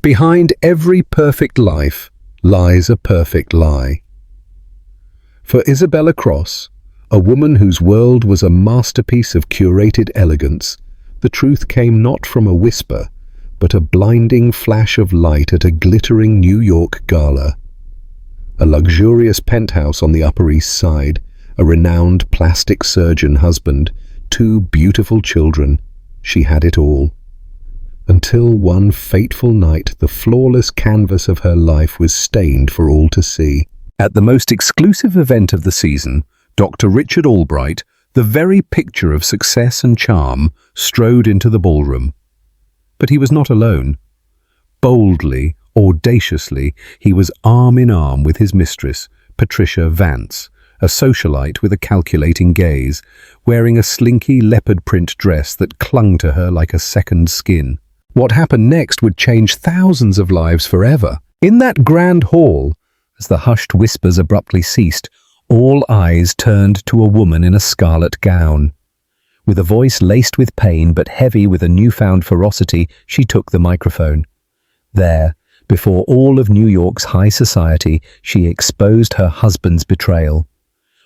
Behind every perfect life lies a perfect lie. For Isabella Cross, a woman whose world was a masterpiece of curated elegance, the truth came not from a whisper, but a blinding flash of light at a glittering New York gala. A luxurious penthouse on the Upper East Side, a renowned plastic surgeon husband, 2 beautiful children. She had it all. Until one fateful night, the flawless canvas of her life was stained for all to see. At the most exclusive event of the season, Dr. Richard Albright, the very picture of success and charm, strode into the ballroom. But he was not alone. Boldly, audaciously, he was arm in arm with his mistress, Patricia Vance, a socialite with a calculating gaze, wearing a slinky leopard print dress that clung to her like a second skin. What happened next would change thousands of lives forever. In that grand hall, as the hushed whispers abruptly ceased, all eyes turned to a woman in a scarlet gown. With a voice laced with pain but heavy with a newfound ferocity, she took the microphone. There, before all of New York's high society, she exposed her husband's betrayal.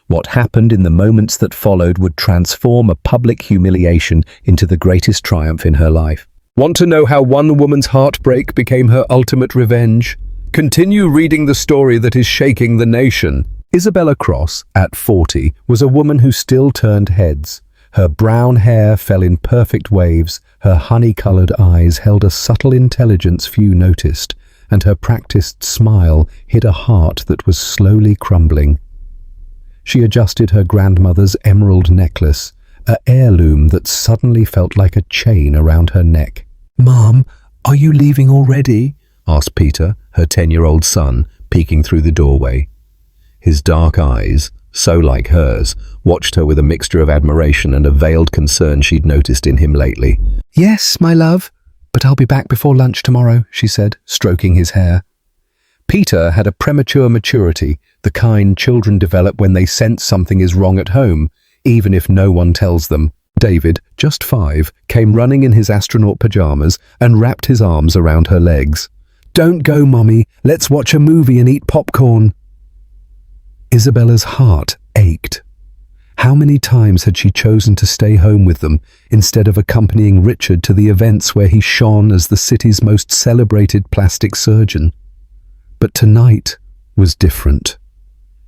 What happened in the moments that followed would transform a public humiliation into the greatest triumph in her life. Want to know how one woman's heartbreak became her ultimate revenge? Continue reading the story that is shaking the nation. Isabella Cross, at 40, was a woman who still turned heads. Her brown hair fell in perfect waves, her honey-colored eyes held a subtle intelligence few noticed, and her practiced smile hid a heart that was slowly crumbling. She adjusted her grandmother's emerald necklace, an heirloom that suddenly felt like a chain around her neck. "Mom, are you leaving already?" asked Peter, her 10-year-old son, peeking through the doorway. His dark eyes, so like hers, watched her with a mixture of admiration and a veiled concern she'd noticed in him lately. "Yes, my love, but I'll be back before lunch tomorrow," she said, stroking his hair. Peter had a premature maturity, the kind children develop when they sense something is wrong at home, even if no one tells them. David, just 5, came running in his astronaut pajamas and wrapped his arms around her legs. "Don't go, Mommy. Let's watch a movie and eat popcorn." Isabella's heart ached. How many times had she chosen to stay home with them instead of accompanying Richard to the events where he shone as the city's most celebrated plastic surgeon? But tonight was different.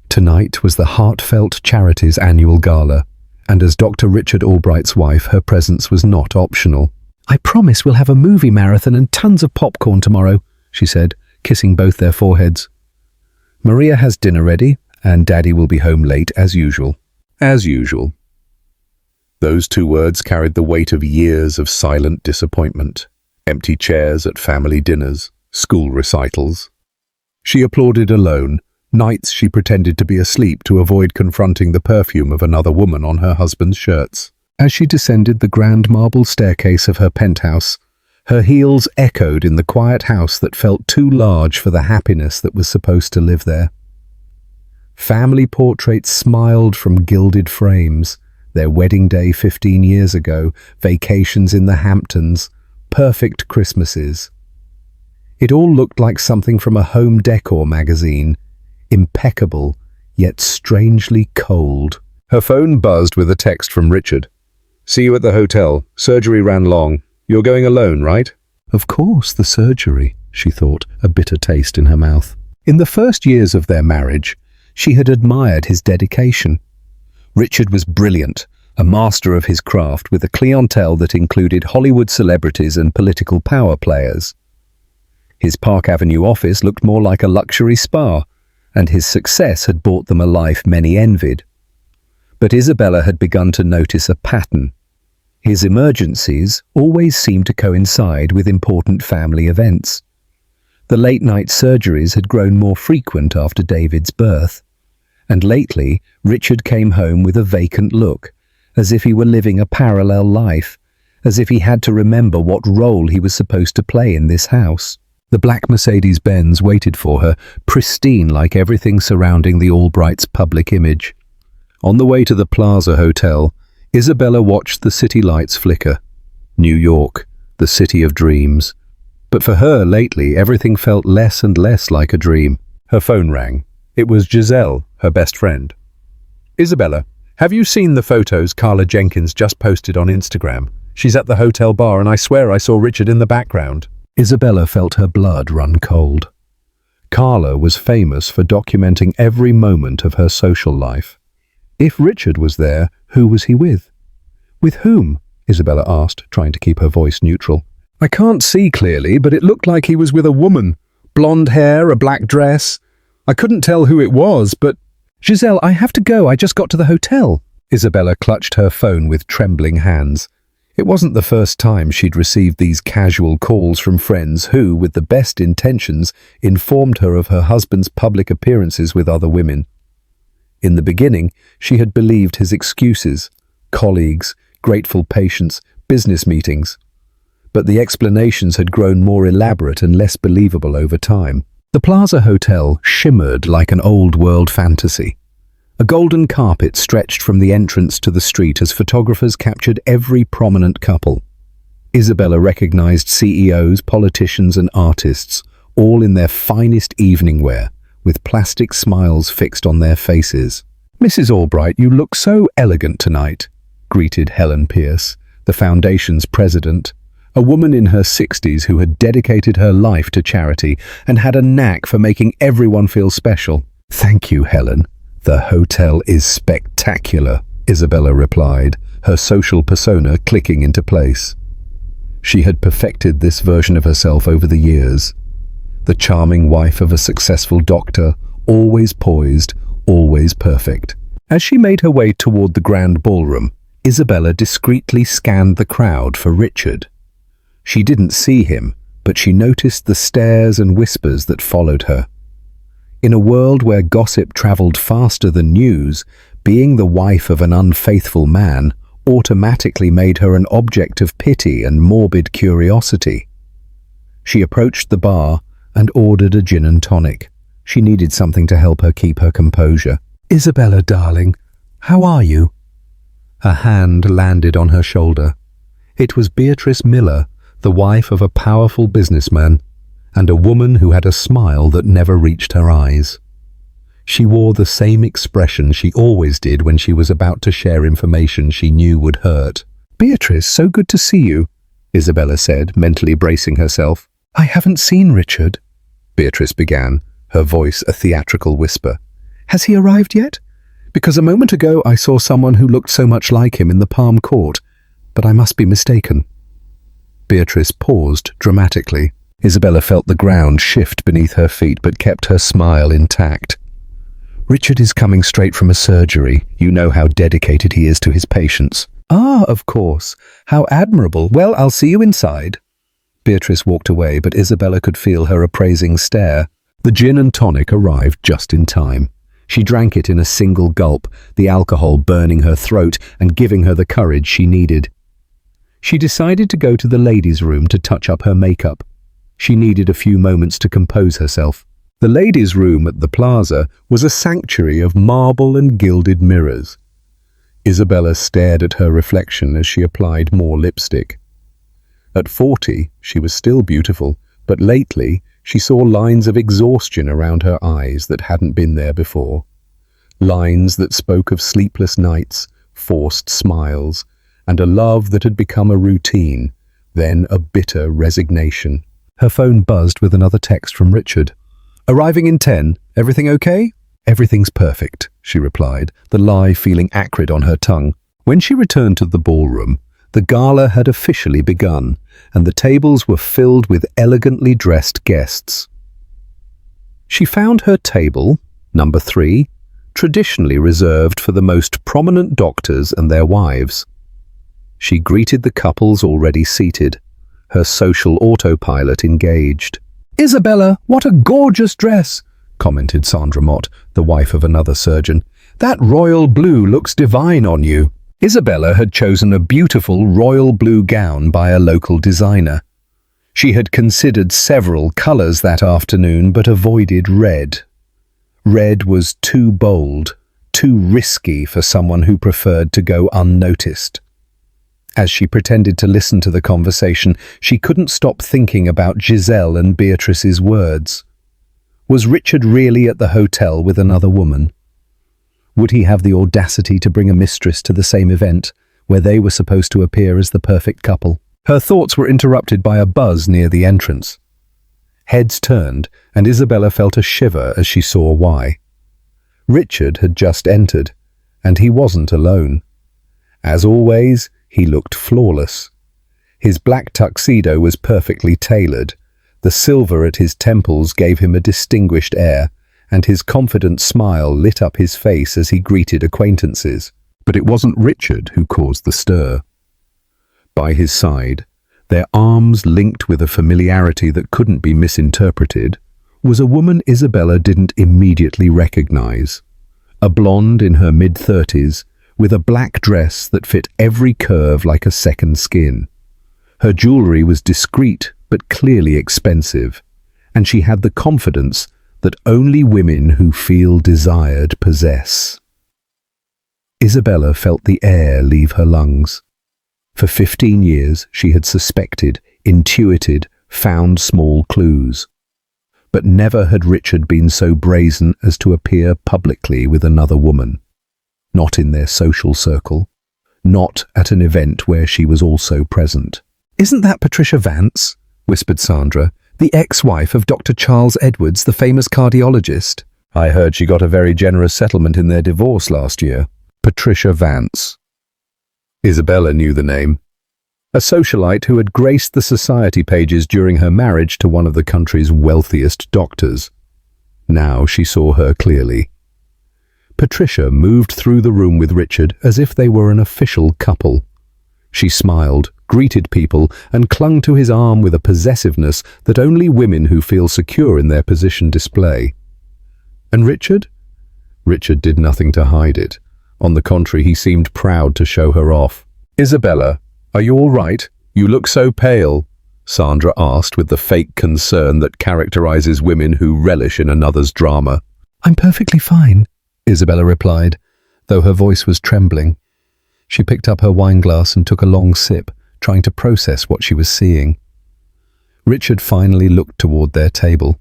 Tonight was the Heartfelt Charities annual gala, and as Dr. Richard Albright's wife, her presence was not optional. "I promise we'll have a movie marathon and tons of popcorn tomorrow," she said, kissing both their foreheads. "Maria has dinner ready, and Daddy will be home late as usual." As usual. Those 2 words carried the weight of years of silent disappointment. Empty chairs at family dinners, school recitals. She applauded alone. Nights she pretended to be asleep to avoid confronting the perfume of another woman on her husband's shirts. As she descended the grand marble staircase of her penthouse, her heels echoed in the quiet house that felt too large for the happiness that was supposed to live there. Family portraits smiled from gilded frames, their wedding day 15 years ago, vacations in the Hamptons, perfect Christmases. It all looked like something from a home decor magazine, impeccable, yet strangely cold. Her phone buzzed with a text from Richard. "See you at the hotel. Surgery ran long. You're going alone, right?" Of course, the surgery, she thought, a bitter taste in her mouth. In the first years of their marriage, she had admired his dedication. Richard was brilliant, a master of his craft with a clientele that included Hollywood celebrities and political power players. His Park Avenue office looked more like a luxury spa, and his success had bought them a life many envied. But Isabella had begun to notice a pattern. His emergencies always seemed to coincide with important family events. The late-night surgeries had grown more frequent after David's birth, and lately Richard came home with a vacant look, as if he were living a parallel life, as if he had to remember what role he was supposed to play in this house. The black Mercedes-Benz waited for her, pristine like everything surrounding the Albrights' public image. On the way to the Plaza Hotel, Isabella watched the city lights flicker. New York, the city of dreams. But for her, lately, everything felt less and less like a dream. Her phone rang. It was Giselle, her best friend. "Isabella, have you seen the photos Carla Jenkins just posted on Instagram? She's at the hotel bar and I swear I saw Richard in the background." Isabella felt her blood run cold. Carla was famous for documenting every moment of her social life. If Richard was there, who was he with? "With whom?" Isabella asked, trying to keep her voice neutral. "I can't see clearly, but it looked like he was with a woman. Blonde hair, a black dress. I couldn't tell who it was, but—" "Giselle, I have to go. I just got to the hotel." Isabella clutched her phone with trembling hands. It wasn't the first time she'd received these casual calls from friends who, with the best intentions, informed her of her husband's public appearances with other women. In the beginning, she had believed his excuses: colleagues, grateful patients, business meetings. But the explanations had grown more elaborate and less believable over time. The Plaza Hotel shimmered like an old-world fantasy. A golden carpet stretched from the entrance to the street as photographers captured every prominent couple. Isabella recognized CEOs, politicians and artists, all in their finest evening wear, with plastic smiles fixed on their faces. "Mrs. Albright, you look so elegant tonight," greeted Helen Pierce, the foundation's president, a woman in her 60s who had dedicated her life to charity and had a knack for making everyone feel special. "Thank you, Helen. The hotel is spectacular," Isabella replied, her social persona clicking into place. She had perfected this version of herself over the years. The charming wife of a successful doctor, always poised, always perfect. As she made her way toward the grand ballroom, Isabella discreetly scanned the crowd for Richard. She didn't see him, but she noticed the stares and whispers that followed her. In a world where gossip traveled faster than news, being the wife of an unfaithful man automatically made her an object of pity and morbid curiosity. She approached the bar and ordered a gin and tonic. She needed something to help her keep her composure. "Isabella, darling, how are you?" A hand landed on her shoulder. It was Beatrice Miller, the wife of a powerful businessman, and a woman who had a smile that never reached her eyes. She wore the same expression she always did when she was about to share information she knew would hurt. "Beatrice, so good to see you," Isabella said, mentally bracing herself. "I haven't seen Richard," Beatrice began, her voice a theatrical whisper. "Has he arrived yet? Because a moment ago I saw someone who looked so much like him in the Palm Court, but I must be mistaken." Beatrice paused dramatically. Isabella felt the ground shift beneath her feet but kept her smile intact. "Richard is coming straight from a surgery. You know how dedicated he is to his patients." "Ah, of course. How admirable. Well, I'll see you inside." Beatrice walked away, but Isabella could feel her appraising stare. The gin and tonic arrived just in time. She drank it in a single gulp, the alcohol burning her throat and giving her the courage she needed. She decided to go to the ladies' room to touch up her makeup. She needed a few moments to compose herself. The ladies' room at the Plaza was a sanctuary of marble and gilded mirrors. Isabella stared at her reflection as she applied more lipstick. At 40, she was still beautiful, but lately she saw lines of exhaustion around her eyes that hadn't been there before. Lines that spoke of sleepless nights, forced smiles, and a love that had become a routine, then a bitter resignation. Her phone buzzed with another text from Richard. "Arriving in 10. Everything okay?" "Everything's perfect," she replied, the lie feeling acrid on her tongue. When she returned to the ballroom, the gala had officially begun, and the tables were filled with elegantly dressed guests. She found her table, number 3, traditionally reserved for the most prominent doctors and their wives. She greeted the couples already seated, her social autopilot engaged. "Isabella, what a gorgeous dress," commented Sandra Mott, the wife of another surgeon. "That royal blue looks divine on you." Isabella had chosen a beautiful royal blue gown by a local designer. She had considered several colors that afternoon but avoided red. Red was too bold, too risky for someone who preferred to go unnoticed. As she pretended to listen to the conversation, she couldn't stop thinking about Giselle and Beatrice's words. Was Richard really at the hotel with another woman? Would he have the audacity to bring a mistress to the same event, where they were supposed to appear as the perfect couple? Her thoughts were interrupted by a buzz near the entrance. Heads turned, and Isabella felt a shiver as she saw why. Richard had just entered, and he wasn't alone. As always, he looked flawless. His black tuxedo was perfectly tailored. The silver at his temples gave him a distinguished air, and his confident smile lit up his face as he greeted acquaintances. But it wasn't Richard who caused the stir. By his side, their arms linked with a familiarity that couldn't be misinterpreted, was a woman Isabella didn't immediately recognize. A blonde in her mid-30s, with a black dress that fit every curve like a second skin. Her jewelry was discreet but clearly expensive, and she had the confidence that only women who feel desired possess. Isabella felt the air leave her lungs. For 15 years she had suspected, intuited, found small clues. But never had Richard been so brazen as to appear publicly with another woman. Not in their social circle. Not at an event where she was also present. "Isn't that Patricia Vance?" whispered Sandra, "the ex-wife of Dr. Charles Edwards, the famous cardiologist." "I heard she got a very generous settlement in their divorce last year." Patricia Vance. Isabella knew the name. A socialite who had graced the society pages during her marriage to one of the country's wealthiest doctors. Now she saw her clearly. Patricia moved through the room with Richard as if they were an official couple. She smiled, greeted people, and clung to his arm with a possessiveness that only women who feel secure in their position display. And Richard? Richard did nothing to hide it. On the contrary, he seemed proud to show her off. "Isabella, are you all right? You look so pale," Sandra asked with the fake concern that characterizes women who relish in another's drama. "I'm perfectly fine," Isabella replied, though her voice was trembling. She picked up her wineglass and took a long sip, trying to process what she was seeing. Richard finally looked toward their table.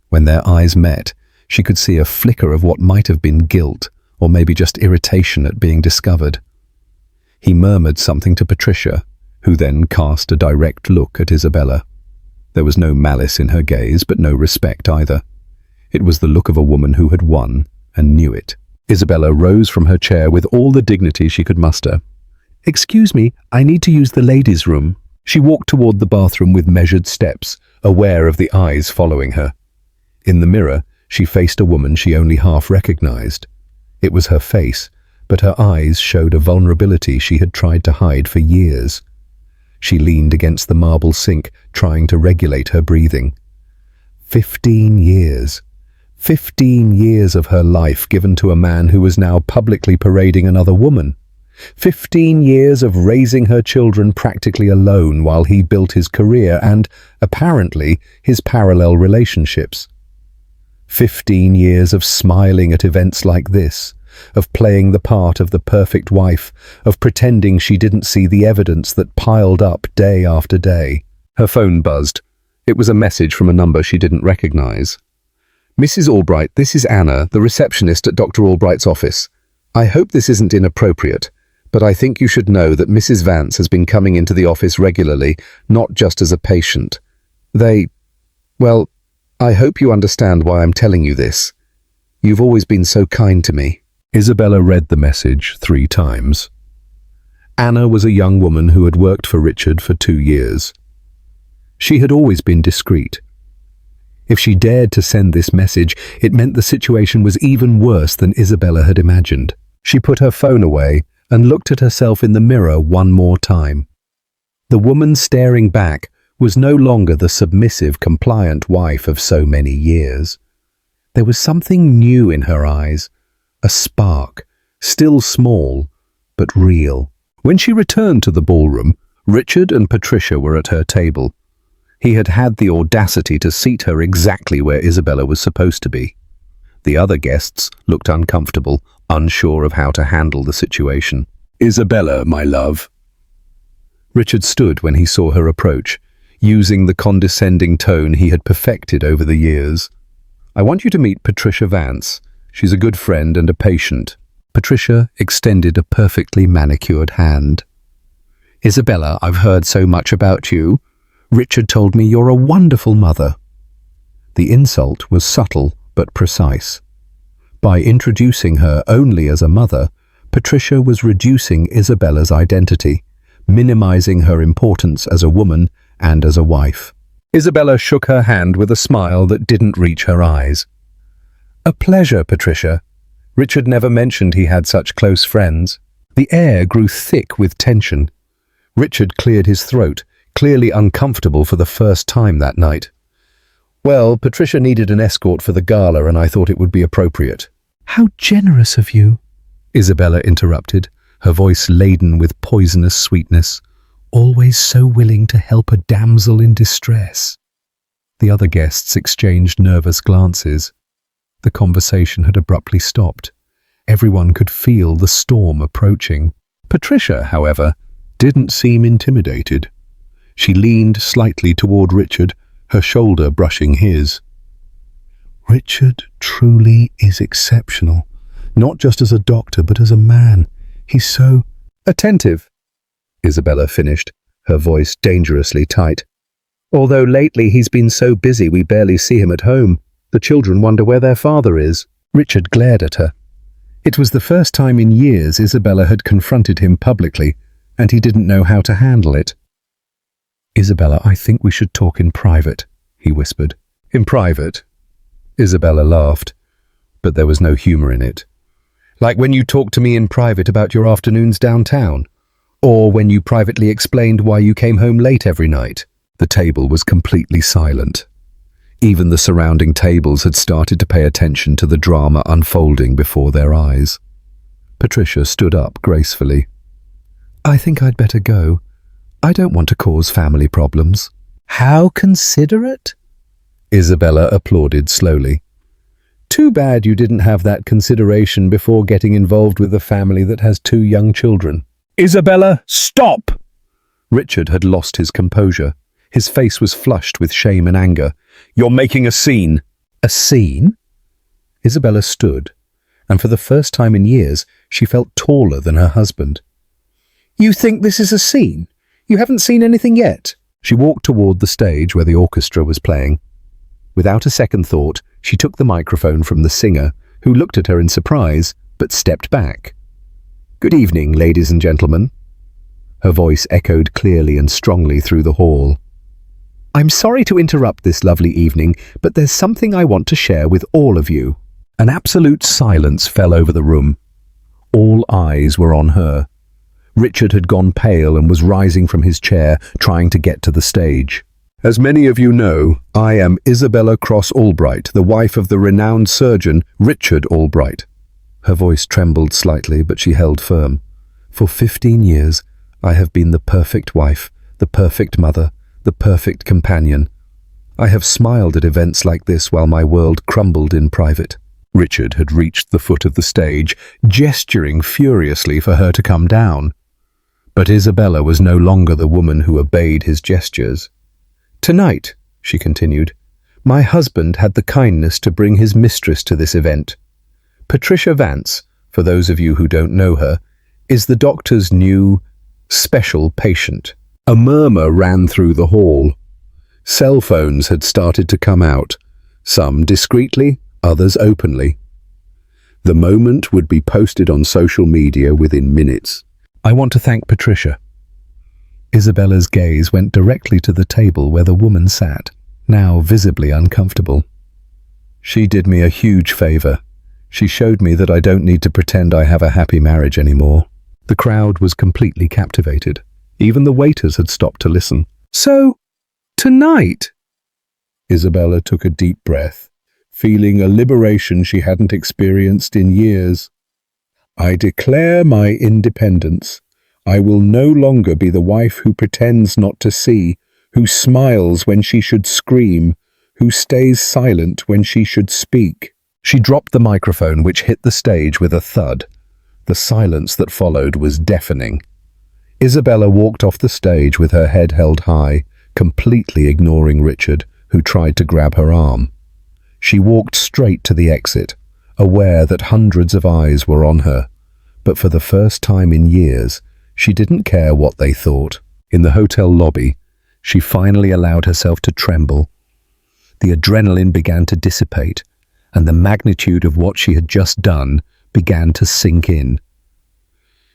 When their eyes met, she could see a flicker of what might have been guilt, or maybe just irritation at being discovered. He murmured something to Patricia, who then cast a direct look at Isabella. There was no malice in her gaze, but no respect either. It was the look of a woman who had won and knew it. Isabella rose from her chair with all the dignity she could muster. "Excuse me, I need to use the ladies' room." She walked toward the bathroom with measured steps, aware of the eyes following her. In the mirror, she faced a woman she only half recognized. It was her face, but her eyes showed a vulnerability she had tried to hide for years. She leaned against the marble sink, trying to regulate her breathing. 15 years. 15 years of her life given to a man who was now publicly parading another woman. 15 years of raising her children practically alone while he built his career and, apparently, his parallel relationships. 15 years of smiling at events like this, of playing the part of the perfect wife, of pretending she didn't see the evidence that piled up day after day. Her phone buzzed. It was a message from a number she didn't recognize. "Mrs. Albright, this is Anna, the receptionist at Dr. Albright's office. I hope this isn't inappropriate, but I think you should know that Mrs. Vance has been coming into the office regularly, not just as a patient. Well, I hope you understand why I'm telling you this. You've always been so kind to me." Isabella read the message 3 times. Anna was a young woman who had worked for Richard for 2 years. She had always been discreet. If she dared to send this message, it meant the situation was even worse than Isabella had imagined. She put her phone away and looked at herself in the mirror one more time. The woman staring back was no longer the submissive, compliant wife of so many years. There was something new in her eyes, a spark, still small, but real. When she returned to the ballroom, Richard and Patricia were at her table. He had had the audacity to seat her exactly where Isabella was supposed to be. The other guests looked uncomfortable, unsure of how to handle the situation. "Isabella, my love." Richard stood when he saw her approach, using the condescending tone he had perfected over the years. "I want you to meet Patricia Vance. She's a good friend and a patient." Patricia extended a perfectly manicured hand. "Isabella, I've heard so much about you. Richard told me you're a wonderful mother." The insult was subtle but precise. By introducing her only as a mother, Patricia was reducing Isabella's identity, minimizing her importance as a woman and as a wife. Isabella shook her hand with a smile that didn't reach her eyes. "A pleasure, Patricia. Richard never mentioned he had such close friends." The air grew thick with tension. Richard cleared his throat, clearly uncomfortable for the first time that night. "Well, Patricia needed an escort for the gala and I thought it would be appropriate." "How generous of you," Isabella interrupted, her voice laden with poisonous sweetness. "Always so willing to help a damsel in distress." The other guests exchanged nervous glances. The conversation had abruptly stopped. Everyone could feel the storm approaching. Patricia, however, didn't seem intimidated. She leaned slightly toward Richard, her shoulder brushing his. "Richard truly is exceptional, not just as a doctor but as a man. He's so attentive," Isabella finished, her voice dangerously tight. "Although lately he's been so busy we barely see him at home. The children wonder where their father is." Richard glared at her. It was the first time in years Isabella had confronted him publicly, and he didn't know how to handle it. "Isabella, I think we should talk in private," he whispered. "In private?" Isabella laughed, but there was no humor in it. "Like when you talked to me in private about your afternoons downtown? Or when you privately explained why you came home late every night?" The table was completely silent. Even the surrounding tables had started to pay attention to the drama unfolding before their eyes. Patricia stood up gracefully. "I think I'd better go. I don't want to cause family problems." "How considerate," Isabella applauded slowly. "Too bad you didn't have that consideration before getting involved with a family that has 2 young children." "Isabella, stop!" Richard had lost his composure. His face was flushed with shame and anger. "You're making a scene." "A scene?" Isabella stood, and for the first time in years, she felt taller than her husband. "You think this is a scene? You haven't seen anything yet." She walked toward the stage where the orchestra was playing. Without a second thought, she took the microphone from the singer, who looked at her in surprise, but stepped back. "Good evening, ladies and gentlemen." Her voice echoed clearly and strongly through the hall. "I'm sorry to interrupt this lovely evening, but there's something I want to share with all of you." An absolute silence fell over the room. All eyes were on her. Richard had gone pale and was rising from his chair, trying to get to the stage. "As many of you know, I am Isabella Cross Albright, the wife of the renowned surgeon Richard Albright." Her voice trembled slightly, but she held firm. "For 15 years, I have been the perfect wife, the perfect mother, the perfect companion. I have smiled at events like this while my world crumbled in private." Richard had reached the foot of the stage, gesturing furiously for her to come down. But Isabella was no longer the woman who obeyed his gestures. "Tonight," she continued, "my husband had the kindness to bring his mistress to this event. Patricia Vance, for those of you who don't know her, is the doctor's new, special patient." A murmur ran through the hall. Cell phones had started to come out, some discreetly, others openly. The moment would be posted on social media within minutes. "I want to thank Patricia." Isabella's gaze went directly to the table where the woman sat, now visibly uncomfortable. "She did me a huge favor. She showed me that I don't need to pretend I have a happy marriage anymore." The crowd was completely captivated. Even the waiters had stopped to listen. "So, tonight?" Isabella took a deep breath, feeling a liberation she hadn't experienced in years. "I declare my independence. I will no longer be the wife who pretends not to see, who smiles when she should scream, who stays silent when she should speak." She dropped the microphone, which hit the stage with a thud. The silence that followed was deafening. Isabella walked off the stage with her head held high, completely ignoring Richard, who tried to grab her arm. She walked straight to the exit, aware that hundreds of eyes were on her. But for the first time in years, she didn't care what they thought. In the hotel lobby, she finally allowed herself to tremble. The adrenaline began to dissipate, and the magnitude of what she had just done began to sink in.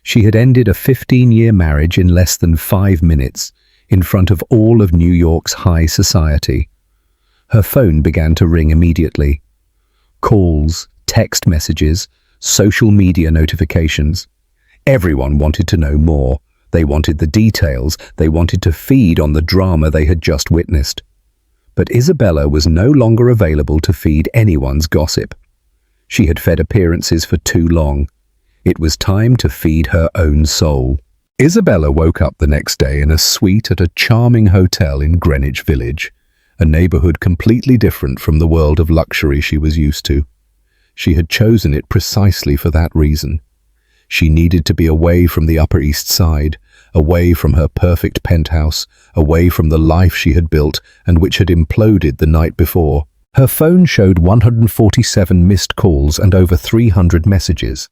She had ended a 15-year marriage in less than 5 minutes, in front of all of New York's high society. Her phone began to ring immediately. Calls, text messages, social media notifications. Everyone wanted to know more. They wanted the details. They wanted to feed on the drama they had just witnessed. But Isabella was no longer available to feed anyone's gossip. She had fed appearances for too long. It was time to feed her own soul. Isabella woke up the next day in a suite at a charming hotel in Greenwich Village, a neighborhood completely different from the world of luxury she was used to. She had chosen it precisely for that reason. She needed to be away from the Upper East Side, away from her perfect penthouse, away from the life she had built and which had imploded the night before. Her phone showed 147 missed calls and over 300 messages.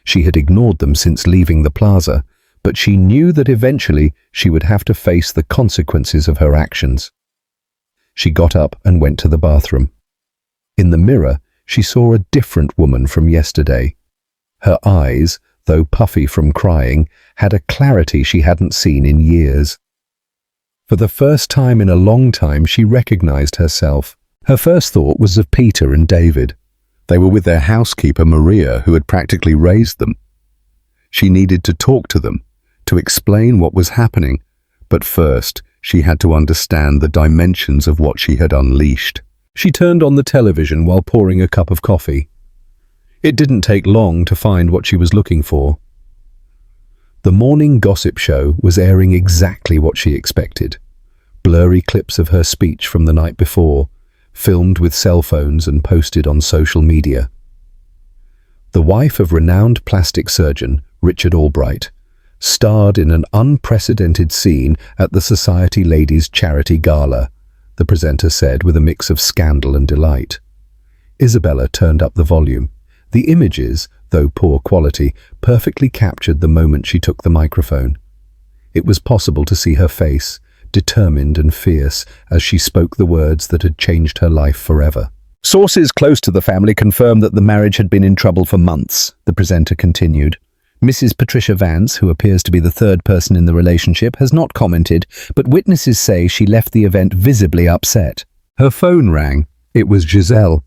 She had ignored them since leaving the plaza, but she knew that eventually she would have to face the consequences of her actions. She got up and went to the bathroom. In the mirror, she saw a different woman from yesterday. Her eyes, though puffy from crying, had a clarity she hadn't seen in years. For the first time in a long time, she recognized herself. Her first thought was of Peter and David. They were with their housekeeper, Maria, who had practically raised them. She needed to talk to them, to explain what was happening, but first she had to understand the dimensions of what she had unleashed. She turned on the television while pouring a cup of coffee. It didn't take long to find what she was looking for. The morning gossip show was airing exactly what she expected. Blurry clips of her speech from the night before, filmed with cell phones and posted on social media. The wife of renowned plastic surgeon Richard Albright starred in an unprecedented scene at the Society Ladies' Charity Gala, the presenter said with a mix of scandal and delight. Isabella turned up the volume. The images, though poor quality, perfectly captured the moment she took the microphone. It was possible to see her face, determined and fierce, as she spoke the words that had changed her life forever. Sources close to the family confirmed that the marriage had been in trouble for months, the presenter continued. Mrs. Patricia Vance, who appears to be the third person in the relationship, has not commented, but witnesses say she left the event visibly upset. Her phone rang. It was Giselle.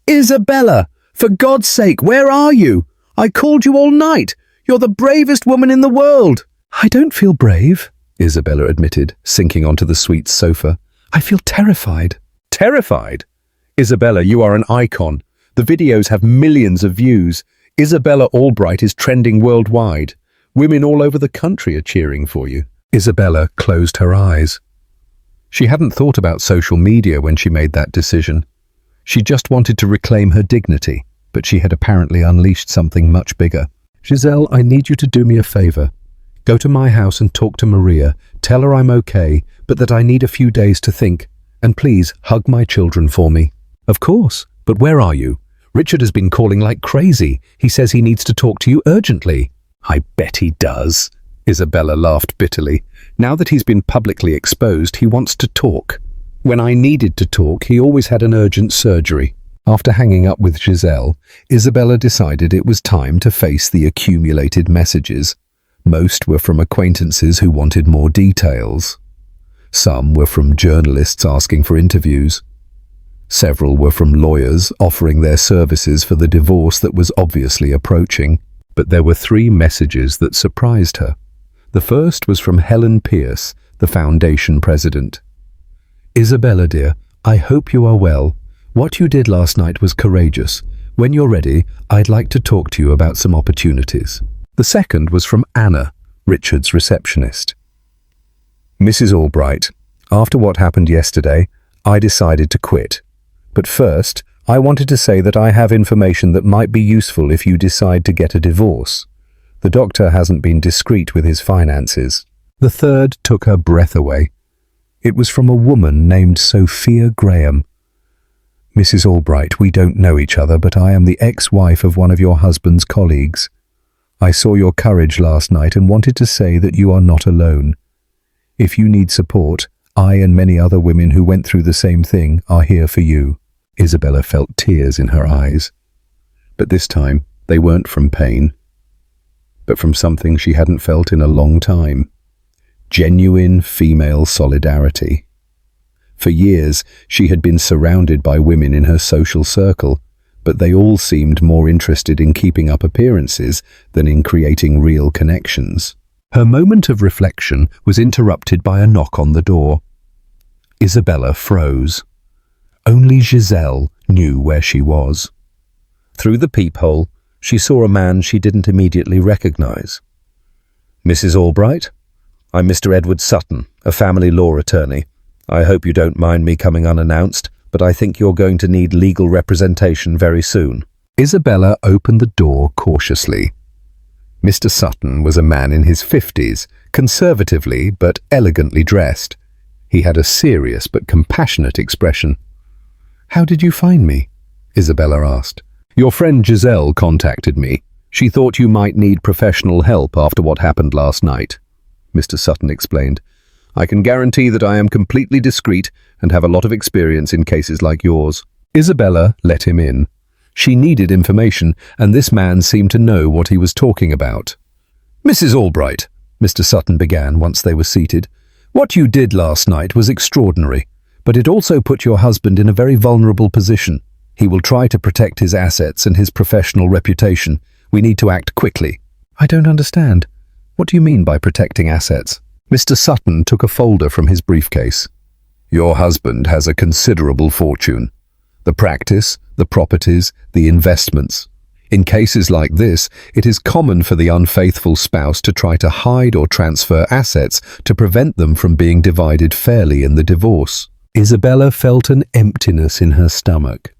"Isabella! For God's sake, where are you? I called you all night. You're the bravest woman in the world." "I don't feel brave," Isabella admitted, sinking onto the suite's sofa. "I feel terrified." "Terrified? Isabella, you are an icon. The videos have millions of views. Isabella Albright is trending worldwide. Women all over the country are cheering for you." Isabella closed her eyes. She hadn't thought about social media when she made that decision. She just wanted to reclaim her dignity, but she had apparently unleashed something much bigger. "Giselle, I need you to do me a favor. Go to my house and talk to Maria. Tell her I'm okay, but that I need a few days to think. And please, hug my children for me." "Of course, but where are you? Richard has been calling like crazy. He says he needs to talk to you urgently." "I bet he does." Isabella laughed bitterly. "Now that he's been publicly exposed, he wants to talk. When I needed to talk, he always had an urgent surgery." After hanging up with Giselle, Isabella decided it was time to face the accumulated messages. Most were from acquaintances who wanted more details. Some were from journalists asking for interviews. Several were from lawyers offering their services for the divorce that was obviously approaching. But there were 3 messages that surprised her. The first was from Helen Pierce, the foundation president. "Isabella, dear, I hope you are well. What you did last night was courageous. When you're ready, I'd like to talk to you about some opportunities." The second was from Anna, Richard's receptionist. "Mrs. Albright, after what happened yesterday, I decided to quit. But first, I wanted to say that I have information that might be useful if you decide to get a divorce. The doctor hasn't been discreet with his finances. The third took her breath away. It was from a woman named Sophia Graham. Mrs. Albright, we don't know each other, but I am the ex-wife of one of your husband's colleagues. I saw your courage last night and wanted to say that you are not alone. If you need support, I and many other women who went through the same thing are here for you. Isabella felt tears in her eyes. But this time, they weren't from pain, but from something she hadn't felt in a long time. Genuine female solidarity. For years, she had been surrounded by women in her social circle, but they all seemed more interested in keeping up appearances than in creating real connections. Her moment of reflection was interrupted by a knock on the door. Isabella froze. Only Giselle knew where she was. Through the peephole, she saw a man she didn't immediately recognize. Mrs. Albright? I'm Mr. Edward Sutton, a family law attorney. I hope you don't mind me coming unannounced, but I think you're going to need legal representation very soon. Isabella opened the door cautiously. Mr. Sutton was a man in his 50s, conservatively but elegantly dressed. He had a serious but compassionate expression. How did you find me? Isabella asked. Your friend Giselle contacted me. She thought you might need professional help after what happened last night, Mr. Sutton explained. I can guarantee that I am completely discreet and have a lot of experience in cases like yours. Isabella let him in. She needed information, and this man seemed to know what he was talking about. Mrs. Albright, Mr. Sutton began once they were seated, what you did last night was extraordinary, but it also put your husband in a very vulnerable position. He will try to protect his assets and his professional reputation. We need to act quickly. I don't understand. What do you mean by protecting assets? Mr. Sutton took a folder from his briefcase. Your husband has a considerable fortune. The practice, the properties, the investments. In cases like this, it is common for the unfaithful spouse to try to hide or transfer assets to prevent them from being divided fairly in the divorce. Isabella felt an emptiness in her stomach.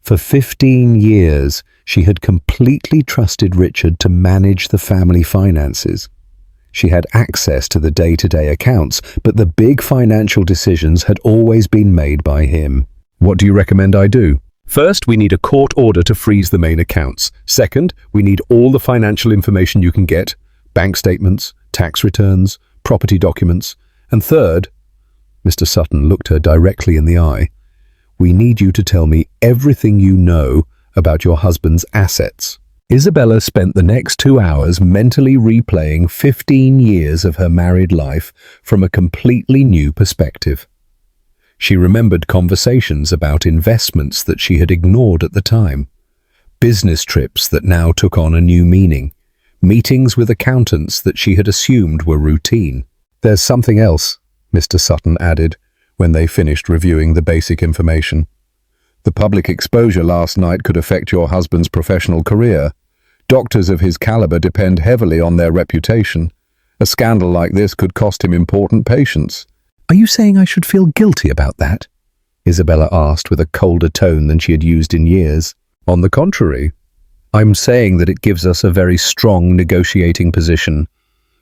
For 15 years, she had completely trusted Richard to manage the family finances. She had access to the day-to-day accounts, but the big financial decisions had always been made by him. What do you recommend I do? First, we need a court order to freeze the main accounts. Second, we need all the financial information you can get, bank statements, tax returns, property documents. And third, Mr. Sutton looked her directly in the eye, we need you to tell me everything you know about your husband's assets. Isabella spent the next 2 hours mentally replaying 15 years of her married life from a completely new perspective. She remembered conversations about investments that she had ignored at the time, business trips that now took on a new meaning, meetings with accountants that she had assumed were routine. There's something else, Mr. Sutton added, when they finished reviewing the basic information. The public exposure last night could affect your husband's professional career. Doctors of his caliber depend heavily on their reputation. A scandal like this could cost him important patients. Are you saying I should feel guilty about that? Isabella asked with a colder tone than she had used in years. On the contrary, I'm saying that it gives us a very strong negotiating position.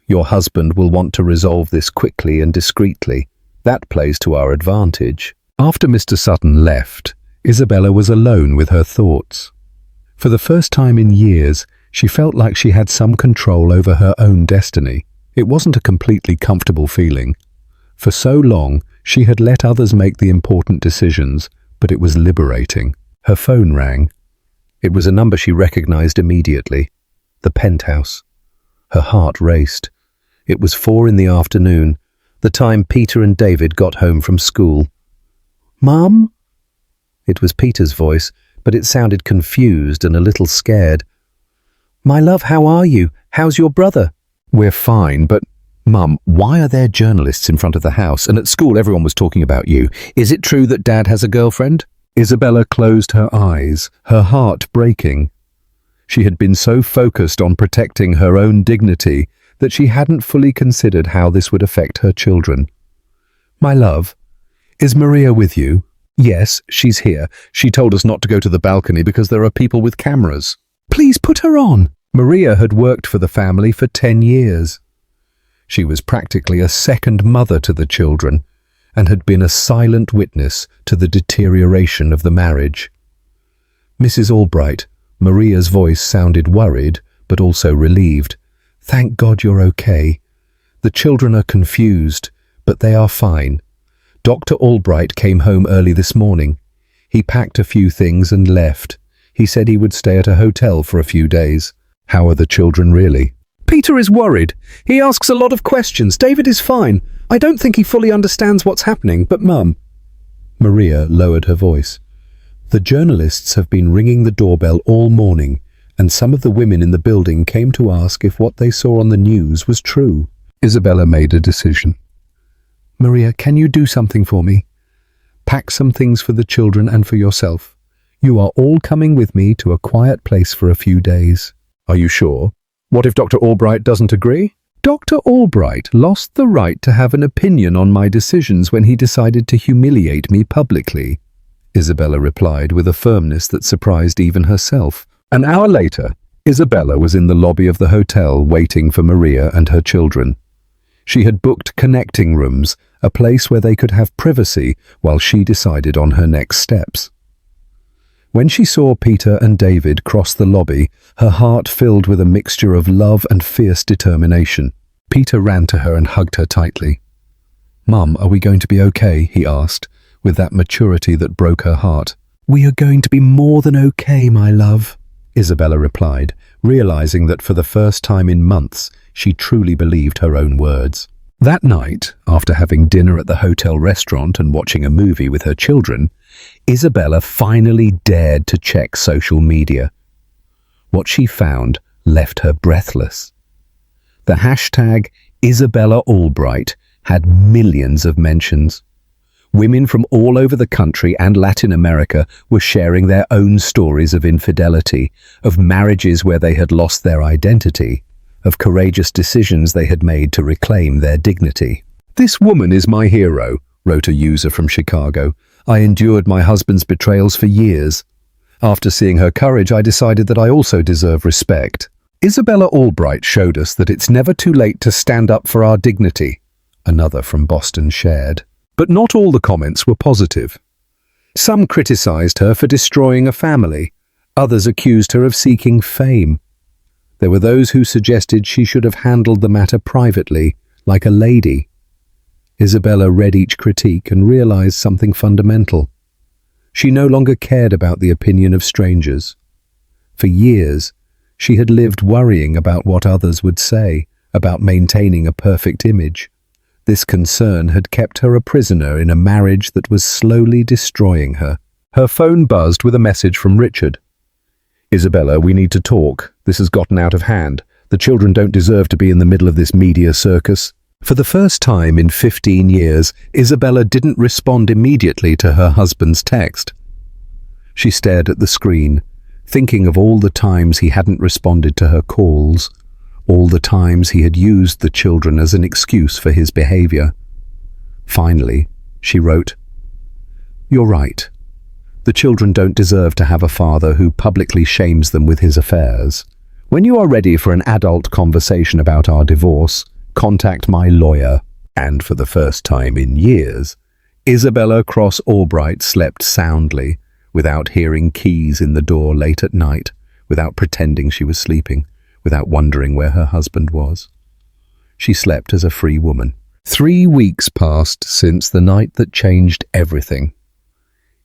Your husband will want to resolve this quickly and discreetly. That plays to our advantage. After Mr. Sutton left, Isabella was alone with her thoughts. For the first time in years, she felt like she had some control over her own destiny. It wasn't a completely comfortable feeling. For so long, she had let others make the important decisions, but it was liberating. Her phone rang. It was a number she recognized immediately. The penthouse. Her heart raced. It was 4 p.m, the time Peter and David got home from school. Mum? It was Peter's voice, but it sounded confused and a little scared. My love, how are you? How's your brother? We're fine, but Mum, why are there journalists in front of the house, and at school everyone was talking about you? Is it true that Dad has a girlfriend? Isabella closed her eyes, her heart breaking. She had been so focused on protecting her own dignity that she hadn't fully considered how this would affect her children. My love, is Maria with you? Yes, she's here. She told us not to go to the balcony because there are people with cameras. Please put her on. Maria had worked for the family for 10 years. She was practically a second mother to the children and had been a silent witness to the deterioration of the marriage. Mrs. Albright, Maria's voice sounded worried but also relieved. "Thank God you're okay. The children are confused, but they are fine. Dr. Albright came home early this morning. He packed a few things and left. He said he would stay at a hotel for a few days." "How are the children really?" "Peter is worried. He asks a lot of questions. David is fine. I don't think he fully understands what's happening, but Mum." Maria lowered her voice. "The journalists have been ringing the doorbell all morning, and some of the women in the building came to ask if what they saw on the news was true." Isabella made a decision. "Maria, can you do something for me? Pack some things for the children and for yourself. You are all coming with me to a quiet place for a few days." "Are you sure? What if Dr. Albright doesn't agree?" "Dr. Albright lost the right to have an opinion on my decisions when he decided to humiliate me publicly," Isabella replied with a firmness that surprised even herself. An hour later, Isabella was in the lobby of the hotel waiting for Maria and her children. She had booked connecting rooms, a place where they could have privacy while she decided on her next steps. When she saw Peter and David cross the lobby, her heart filled with a mixture of love and fierce determination. Peter ran to her and hugged her tightly. "Mum, are we going to be okay?" he asked, with that maturity that broke her heart. "We are going to be more than okay, my love," Isabella replied, realizing that for the first time in months, she truly believed her own words. That night, after having dinner at the hotel restaurant and watching a movie with her children, Isabella finally dared to check social media. What she found left her breathless. The hashtag Isabella Albright had millions of mentions. Women from all over the country and Latin America were sharing their own stories of infidelity, of marriages where they had lost their identity, of courageous decisions they had made to reclaim their dignity. "This woman is my hero," wrote a user from Chicago. "I endured my husband's betrayals for years. After seeing her courage, I decided that I also deserve respect." "Isabella Albright showed us that it's never too late to stand up for our dignity," another from Boston shared. But not all the comments were positive. Some criticized her for destroying a family. Others accused her of seeking fame. There were those who suggested she should have handled the matter privately, like a lady. Isabella read each critique and realized something fundamental. She no longer cared about the opinion of strangers. For years, she had lived worrying about what others would say, about maintaining a perfect image. This concern had kept her a prisoner in a marriage that was slowly destroying her. Her phone buzzed with a message from Richard. "Isabella, we need to talk. This has gotten out of hand. The children don't deserve to be in the middle of this media circus." For the first time in 15 years, Isabella didn't respond immediately to her husband's text. She stared at the screen, thinking of all the times he hadn't responded to her calls, all the times he had used the children as an excuse for his behavior. Finally, she wrote, "You're right. The children don't deserve to have a father who publicly shames them with his affairs. When you are ready for an adult conversation about our divorce, contact my lawyer." And for the first time in years, Isabella Cross Albright slept soundly, without hearing keys in the door late at night, without pretending she was sleeping, without wondering where her husband was. She slept as a free woman. 3 weeks passed since the night that changed everything.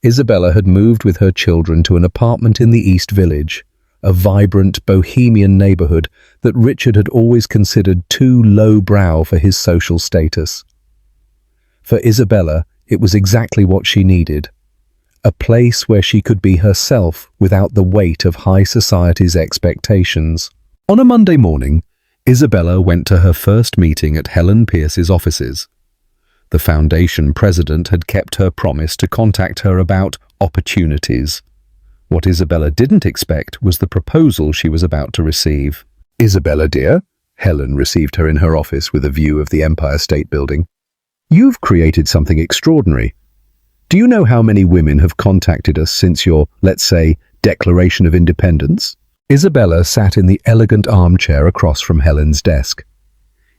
Isabella had moved with her children to an apartment in the East Village, a vibrant bohemian neighborhood that Richard had always considered too lowbrow for his social status. For Isabella, it was exactly what she needed. A place where she could be herself without the weight of high society's expectations. On a Monday morning, Isabella went to her first meeting at Helen Pierce's offices. The foundation president had kept her promise to contact her about opportunities. What Isabella didn't expect was the proposal she was about to receive. "Isabella, dear," Helen received her in her office with a view of the Empire State Building. "You've created something extraordinary. Do you know how many women have contacted us since your, let's say, Declaration of Independence? Isabella sat in the elegant armchair across from Helen's desk.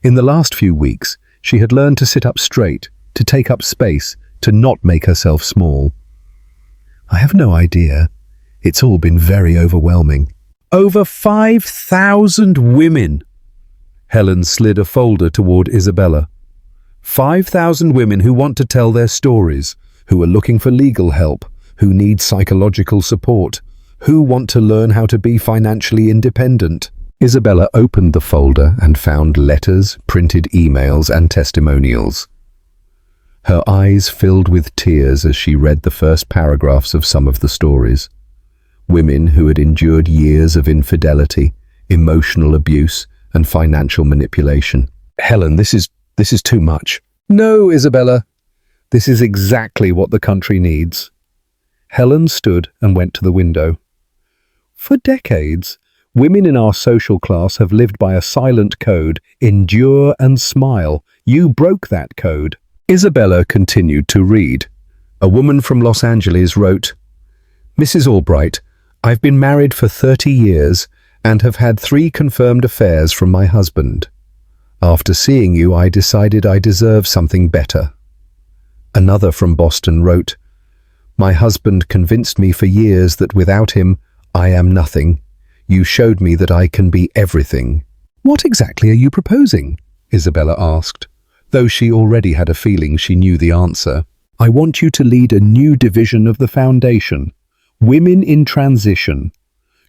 In the last few weeks, she had learned to sit up straight, to take up space, to not make herself small. I have no idea. It's all been very overwhelming. Over 5,000 women! Helen slid a folder toward Isabella. 5,000 women who want to tell their stories, who are looking for legal help, who need psychological support, who want to learn how to be financially independent. Isabella opened the folder and found letters, printed emails, and testimonials. Her eyes filled with tears as she read the first paragraphs of some of the stories. Women who had endured years of infidelity, emotional abuse, and financial manipulation. Helen, this is too much. No, Isabella. This is exactly what the country needs. Helen stood and went to the window. For decades, women in our social class have lived by a silent code: endure and smile. You broke that code. Isabella continued to read. A woman from Los Angeles wrote, Mrs. Albright, I've been married for 30 years and have had 3 confirmed affairs from my husband. After seeing you, I decided I deserve something better. Another from Boston wrote, My husband convinced me for years that without him, I am nothing. You showed me that I can be everything. What exactly are you proposing? Isabella asked, though she already had a feeling she knew the answer. I want you to lead a new division of the foundation. Women in transition.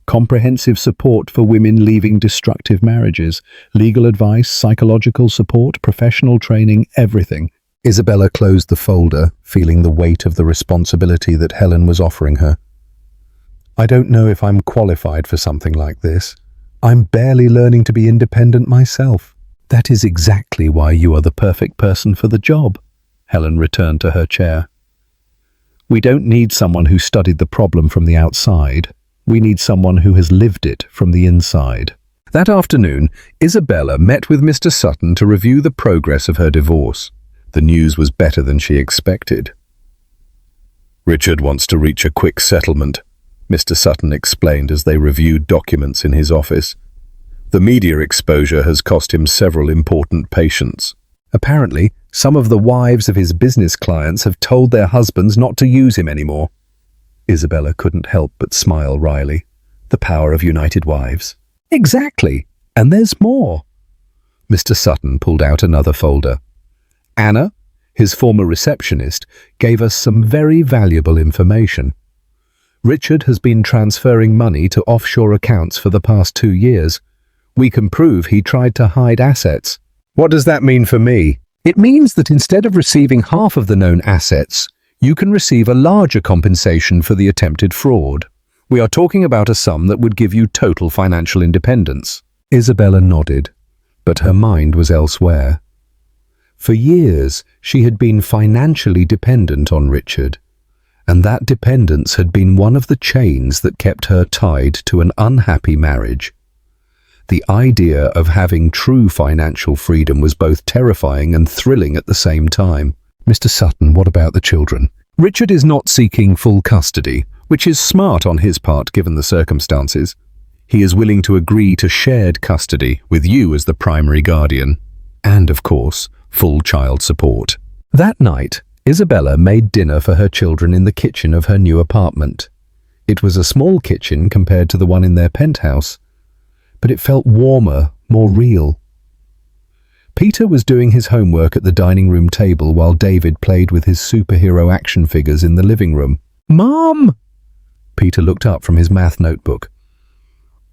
Comprehensive support for women leaving destructive marriages. Legal advice, psychological support, professional training, everything. Isabella closed the folder, feeling the weight of the responsibility that Helen was offering her. I don't know if I'm qualified for something like this. I'm barely learning to be independent myself. That is exactly why you are the perfect person for the job. Helen returned to her chair. We don't need someone who studied the problem from the outside. We need someone who has lived it from the inside. That afternoon, Isabella met with Mr. Sutton to review the progress of her divorce. The news was better than she expected. Richard wants to reach a quick settlement, Mr. Sutton explained as they reviewed documents in his office. The media exposure has cost him several important patients. Apparently, some of the wives of his business clients have told their husbands not to use him anymore. Isabella couldn't help but smile wryly. The power of united wives. Exactly, and there's more. Mr. Sutton pulled out another folder. Anna, his former receptionist, gave us some very valuable information. Richard has been transferring money to offshore accounts for the past 2 years. We can prove he tried to hide assets. What does that mean for me? It means that instead of receiving half of the known assets, you can receive a larger compensation for the attempted fraud. We are talking about a sum that would give you total financial independence. Isabella nodded, but her mind was elsewhere. For years, she had been financially dependent on Richard, and that dependence had been one of the chains that kept her tied to an unhappy marriage. The idea of having true financial freedom was both terrifying and thrilling at the same time. Mr. Sutton, what about the children? Richard is not seeking full custody, which is smart on his part given the circumstances. He is willing to agree to shared custody with you as the primary guardian. And, of course, full child support. That night, Isabella made dinner for her children in the kitchen of her new apartment. It was a small kitchen compared to the one in their penthouse, but it felt warmer, more real. Peter was doing his homework at the dining room table while David played with his superhero action figures in the living room. Mom! Peter looked up from his math notebook.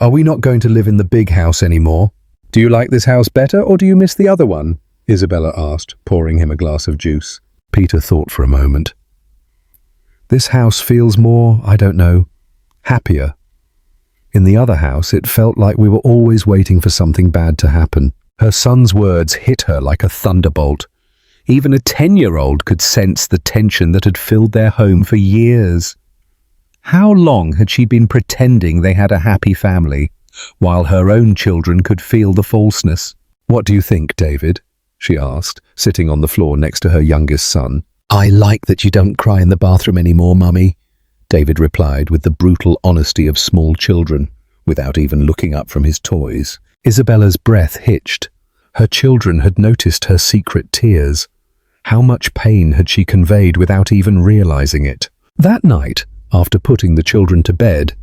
Are we not going to live in the big house anymore? Do you like this house better or do you miss the other one? Isabella asked, pouring him a glass of juice. Peter thought for a moment. This house feels more, I don't know, happier. In the other house, it felt like we were always waiting for something bad to happen. Her son's words hit her like a thunderbolt. Even a 10-year-old could sense the tension that had filled their home for years. How long had she been pretending they had a happy family, while her own children could feel the falseness? What do you think, David? She asked, sitting on the floor next to her youngest son. I like that you don't cry in the bathroom anymore, Mummy, David replied with the brutal honesty of small children. without even looking up from his toys. Isabella's breath hitched. Her children had noticed her secret tears. How much pain had she conveyed without even realizing it? That night, after putting the children to bed,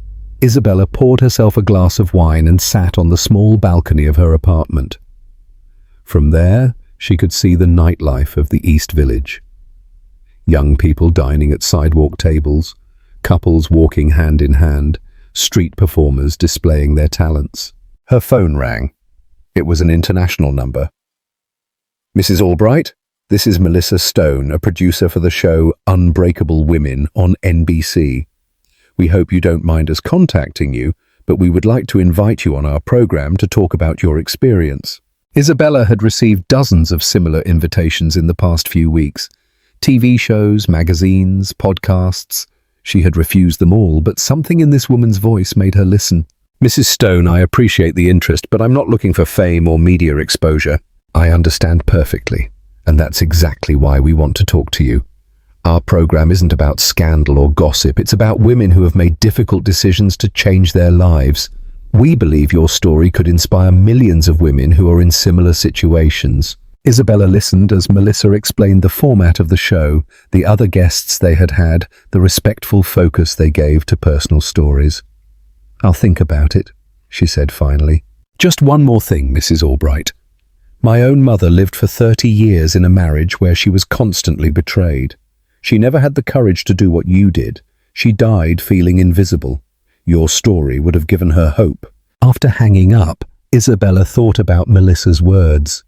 Isabella poured herself a glass of wine and sat on the small balcony of her apartment. From there, she could see the nightlife of the East Village. Young people dining at sidewalk tables, couples walking hand in hand, street performers displaying their talents. Her phone rang. It was an international number. "Mrs. Albright, this is Melissa Stone, a producer for the show Unbreakable Women on NBC. We hope you don't mind us contacting you, but we would like to invite you on our program to talk about your experience." Isabella had received dozens of similar invitations in the past few weeks. TV shows, magazines, podcasts. She had refused them all, but something in this woman's voice made her listen. "Mrs. Stone, I appreciate the interest, but I'm not looking for fame or media exposure." "I understand perfectly, and that's exactly why we want to talk to you. Our program isn't about scandal or gossip, it's about women who have made difficult decisions to change their lives. We believe your story could inspire millions of women who are in similar situations." Isabella listened as Melissa explained the format of the show, the other guests they had had, the respectful focus they gave to personal stories. "I'll think about it," she said finally. "Just one more thing, Mrs. Albright. My own mother lived for 30 years in a marriage where she was constantly betrayed. She never had the courage to do what you did. She died feeling invisible. Your story would have given her hope." After hanging up, Isabella thought about Melissa's words.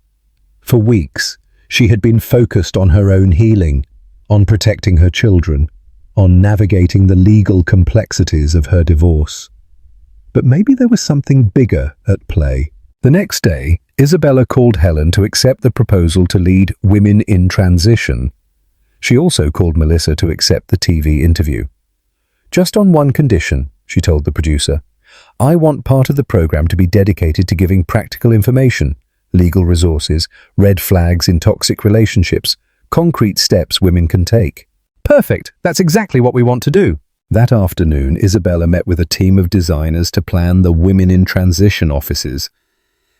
For weeks, she had been focused on her own healing, on protecting her children, on navigating the legal complexities of her divorce. But maybe there was something bigger at play. The next day, Isabella called Helen to accept the proposal to lead Women in Transition. She also called Melissa to accept the TV interview. "Just on one condition," she told the producer. "I want part of the program to be dedicated to giving practical information, legal resources, red flags in toxic relationships, concrete steps women can take." "Perfect! That's exactly what we want to do." That afternoon, Isabella met with a team of designers to plan the Women in Transition offices.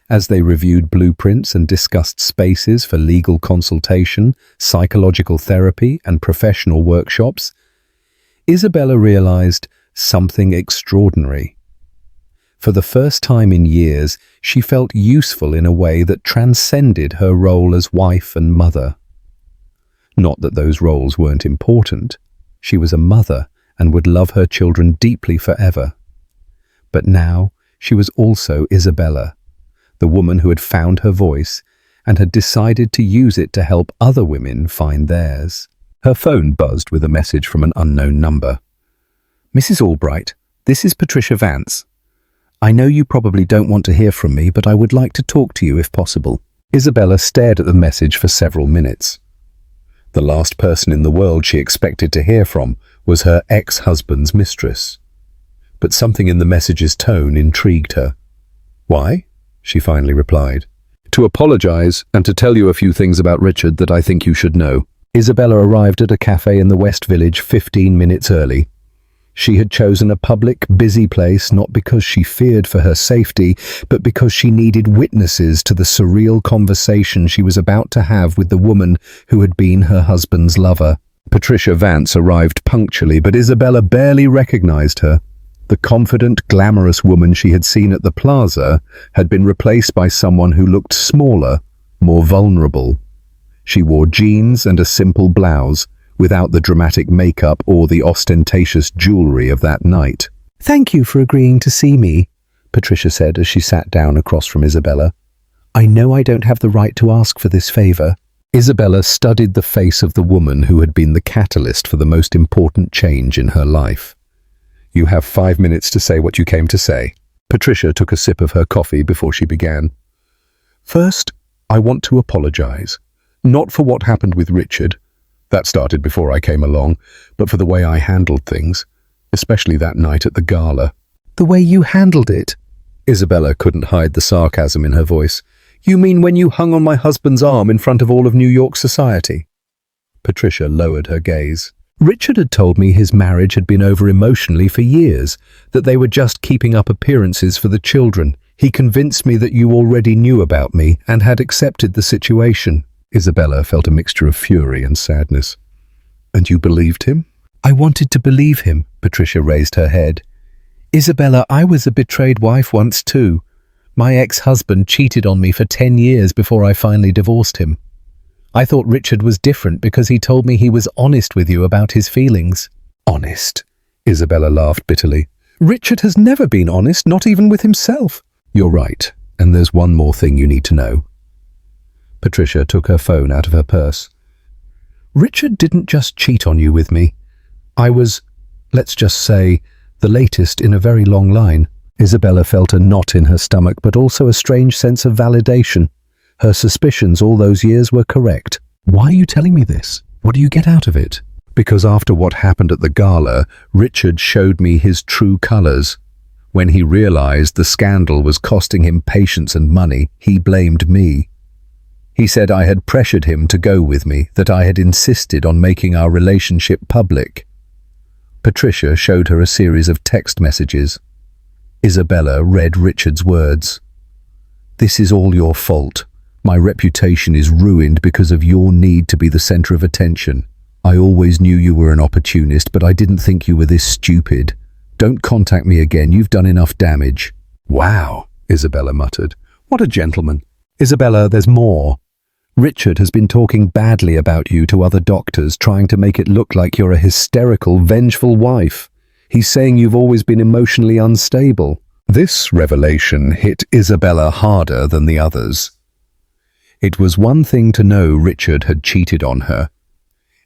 As they reviewed blueprints and discussed spaces for legal consultation, psychological therapy, and professional workshops, Isabella realized something extraordinary. For the first time in years, she felt useful in a way that transcended her role as wife and mother. Not that those roles weren't important. She was a mother and would love her children deeply forever. But now she was also Isabella, the woman who had found her voice and had decided to use it to help other women find theirs. Her phone buzzed with a message from an unknown number. "Mrs. Albright, this is Patricia Vance. I know you probably don't want to hear from me, but I would like to talk to you if possible." Isabella stared at the message for several minutes. The last person in the world she expected to hear from was her ex-husband's mistress. But something in the message's tone intrigued her. "Why?" she finally replied. "To apologize and to tell you a few things about Richard that I think you should know." Isabella arrived at a cafe in the West Village 15 minutes early. She had chosen a public, busy place not because she feared for her safety, but because she needed witnesses to the surreal conversation she was about to have with the woman who had been her husband's lover. Patricia Vance arrived punctually, but Isabella barely recognized her. The confident, glamorous woman she had seen at the plaza had been replaced by someone who looked smaller, more vulnerable. She wore jeans and a simple blouse, without the dramatic makeup or the ostentatious jewelry of that night. "Thank you for agreeing to see me," Patricia said as she sat down across from Isabella. "I know I don't have the right to ask for this favor." Isabella studied the face of the woman who had been the catalyst for the most important change in her life. "You have 5 minutes to say what you came to say." Patricia took a sip of her coffee before she began. "First, I want to apologize. Not for what happened with Richard. That started before I came along, but for the way I handled things, especially that night at the gala." "The way you handled it?" Isabella couldn't hide the sarcasm in her voice. "You mean when you hung on my husband's arm in front of all of New York society?" Patricia lowered her gaze. Richard had told me his marriage had been over emotionally for years, that they were just keeping up appearances for the children. He convinced me that you already knew about me and had accepted the situation. Isabella felt a mixture of fury and sadness. And you believed him? I wanted to believe him. Patricia raised her head. Isabella, I was a betrayed wife once too. My ex-husband cheated on me for 10 years before I finally divorced him. I thought Richard was different because he told me he was honest with you about his feelings. Honest? Isabella laughed bitterly. Richard has never been honest, not even with himself. You're right, and there's one more thing you need to know. Patricia took her phone out of her purse. Richard didn't just cheat on you with me. I was, let's just say, the latest in a very long line. Isabella felt a knot in her stomach, but also a strange sense of validation. Her suspicions all those years were correct. Why are you telling me this? What do you get out of it? Because after what happened at the gala, Richard showed me his true colors. When he realized the scandal was costing him patience and money, he blamed me. He said I had pressured him to go with me, that I had insisted on making our relationship public. Patricia showed her a series of text messages. Isabella read Richard's words. This is all your fault. My reputation is ruined because of your need to be the center of attention. I always knew you were an opportunist, but I didn't think you were this stupid. Don't contact me again, you've done enough damage. Wow, Isabella muttered. What a gentleman. Isabella, there's more. Richard has been talking badly about you to other doctors, trying to make it look like you're a hysterical, vengeful wife. He's saying you've always been emotionally unstable. This revelation hit Isabella harder than the others. It was one thing to know Richard had cheated on her.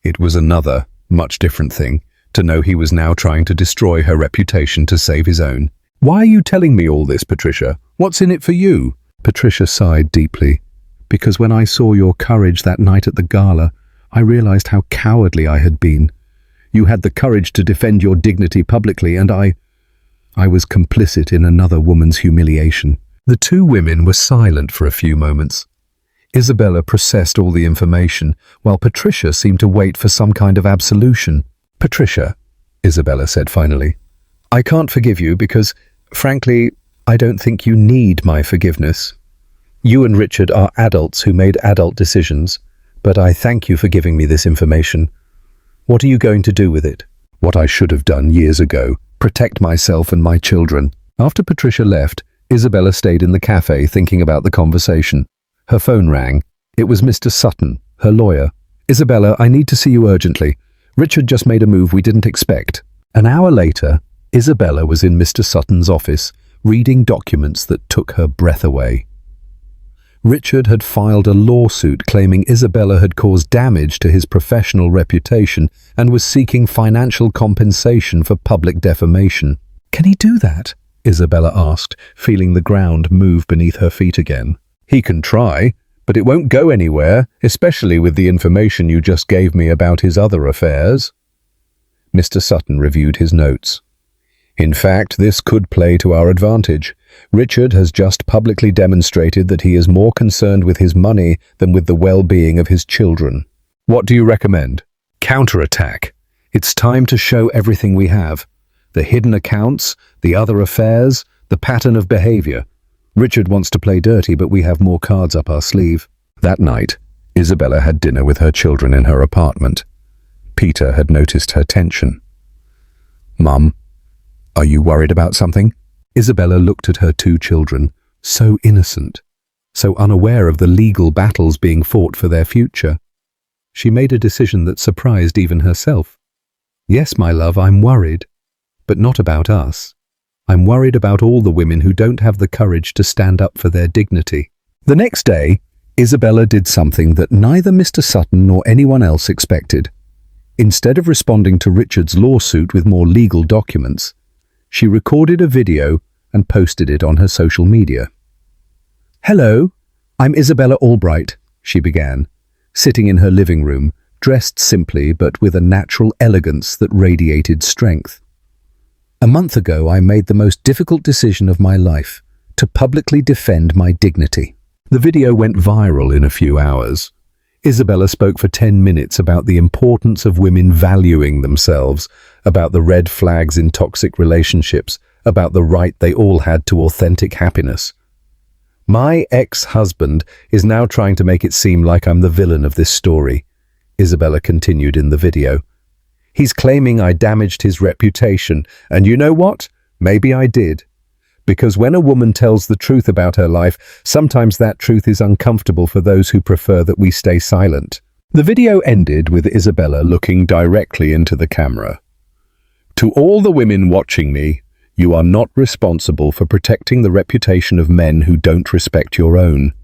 It was another, much different thing, to know he was now trying to destroy her reputation to save his own. Why are you telling me all this, Patricia? What's in it for you? Patricia sighed deeply. Because when I saw your courage that night at the gala, I realized how cowardly I had been. You had the courage to defend your dignity publicly, and I was complicit in another woman's humiliation. The two women were silent for a few moments. Isabella processed all the information, while Patricia seemed to wait for some kind of absolution. Patricia, Isabella said finally, I can't forgive you because, frankly, I don't think you need my forgiveness. You and Richard are adults who made adult decisions, but I thank you for giving me this information. What are you going to do with it? What I should have done years ago, protect myself and my children. After Patricia left, Isabella stayed in the cafe thinking about the conversation. Her phone rang. It was Mr. Sutton, her lawyer. Isabella, I need to see you urgently. Richard just made a move we didn't expect. An hour later, Isabella was in Mr. Sutton's office, reading documents that took her breath away. Richard had filed a lawsuit claiming Isabella had caused damage to his professional reputation and was seeking financial compensation for public defamation. Can he do that? Isabella asked, feeling the ground move beneath her feet again. He can try, but it won't go anywhere, especially with the information you just gave me about his other affairs. Mr. Sutton reviewed his notes. In fact, this could play to our advantage. Richard has just publicly demonstrated that he is more concerned with his money than with the well-being of his children. What do you recommend? Counterattack. It's time to show everything we have. The hidden accounts, the other affairs, the pattern of behavior. Richard wants to play dirty, but we have more cards up our sleeve. That night, Isabella had dinner with her children in her apartment. Peter had noticed her tension. Mum, are you worried about something? Isabella looked at her two children, so innocent, so unaware of the legal battles being fought for their future. She made a decision that surprised even herself. Yes, my love, I'm worried, but not about us. I'm worried about all the women who don't have the courage to stand up for their dignity. The next day, Isabella did something that neither Mr. Sutton nor anyone else expected. Instead of responding to Richard's lawsuit with more legal documents, she recorded a video and posted it on her social media. Hello, I'm Isabella Albright, she began, sitting in her living room, dressed simply but with a natural elegance that radiated strength. A month ago, I made the most difficult decision of my life, to publicly defend my dignity. The video went viral in a few hours. Isabella spoke for 10 minutes about the importance of women valuing themselves, about the red flags in toxic relationships, about the right they all had to authentic happiness. My ex-husband is now trying to make it seem like I'm the villain of this story, Isabella continued in the video. He's claiming I damaged his reputation, and you know what? Maybe I did. Because when a woman tells the truth about her life, sometimes that truth is uncomfortable for those who prefer that we stay silent. The video ended with Isabella looking directly into the camera. To all the women watching me, you are not responsible for protecting the reputation of men who don't respect your own.